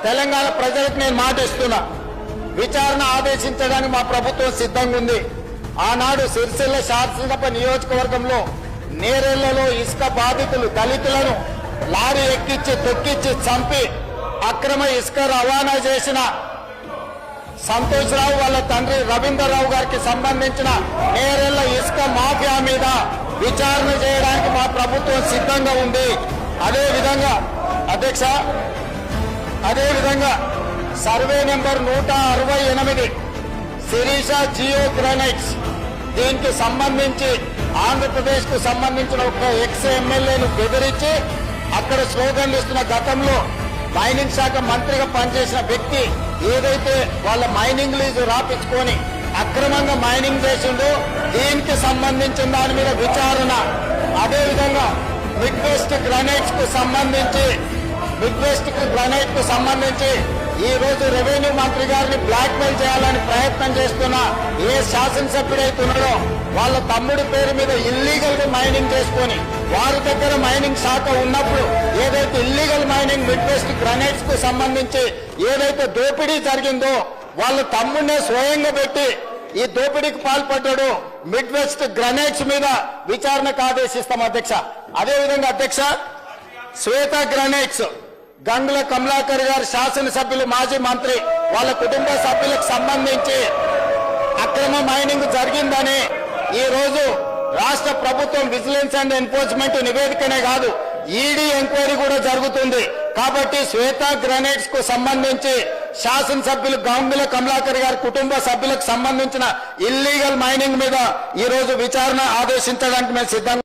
తెలంగాణ ప్రజలకు నేను మాట ఇస్తున్నా, విచారణ ఆదేశించడానికి మా ప్రభుత్వం సిద్ధంగా ఉంది. ఆనాడు సిరిసిల్ల శాసనసభ నియోజకవర్గంలో నేరెళ్లలో ఇసుక బాధితులు దళితులను లారీ ఎక్కించి తొక్కించి చంపి అక్రమ ఇసుక రవాణా చేసిన సంతోష్ రావు వాళ్ళ తండ్రి రవీందర్ రావు గారికి సంబంధించిన నేరెళ్ల ఇసుక మాఫియా మీద విచారణ చేయడానికి మా ప్రభుత్వం సిద్ధంగా ఉంది. అదేవిధంగా అధ్యక్ష, survey number 168 Sirisha Jio granites, దీనికి సంబంధించి ఆంధ్రప్రదేశ్ కు సంబంధించిన ఒక ఎక్స్ ఎమ్మెల్యేను బెదిరించి అక్కడ స్లోగన్లు ఇస్తున్న గతంలో మైనింగ్ శాఖ మంత్రిగా పనిచేసిన వ్యక్తి ఏదైతే వాళ్ళ మైనింగ్ లీజు రాపించుకొని అక్రమంగా మైనింగ్ చేసిండో దీనికి సంబంధించిన దాని మీద విచారణ. అదేవిధంగా మిడ్ వెస్ట్ గ్రానైట్స్ కు సంబంధించి ఈ రోజు రెవెన్యూ మంత్రి గారిని బ్లాక్ మెయిల్ చేయాలని ప్రయత్నం చేస్తున్న ఏ శాసనసభ్యుడైతున్నాడో వాళ్ళ తమ్ముడి పేరు మీద ఇల్లీగల్ గా మైనింగ్ చేసుకుని వారి దగ్గర మైనింగ్ శాఖ ఉన్నప్పుడు ఏదైతే illegal mining mid west granites కు సంబంధించి ఏదైతే దోపిడీ జరిగిందో వాళ్ళ తమ్ముడినే స్వయంగా పెట్టి ఈ దోపిడీకి పాల్పడ్డాడు. మిడ్ వెస్ట్ గ్రానైట్స్ మీద విచారణకు ఆదేశిస్తాం అధ్యక్ష. అదేవిధంగా అధ్యక్ష, శ్వేత గ్రానైట్స్ గంగుల కమలాకర్ గారు శాసనసభ్యులు మాజీ మంత్రి వాళ్ళ కుటుంబ సభ్యులకు సంబంధించి అక్రమ మైనింగ్ జరిగిందని ఈ రోజు రాష్ట్ర ప్రభుత్వం విజిలెన్స్ అండ్ ఎన్ఫోర్స్మెంట్ నివేదికనే కాదు ఈడీ ఎంక్వైరీ కూడా జరుగుతుంది. కాబట్టి శ్వేత గ్రానైట్స్ కు సంబంధించి శాసనసభ్యులు గంగుల కమలాకర్ గారి కుటుంబ సభ్యులకు సంబంధించిన ఇల్లీగల్ మైనింగ్ మీద ఈ రోజు విచారణ ఆదేశించడానికి మేము సిద్ధంగా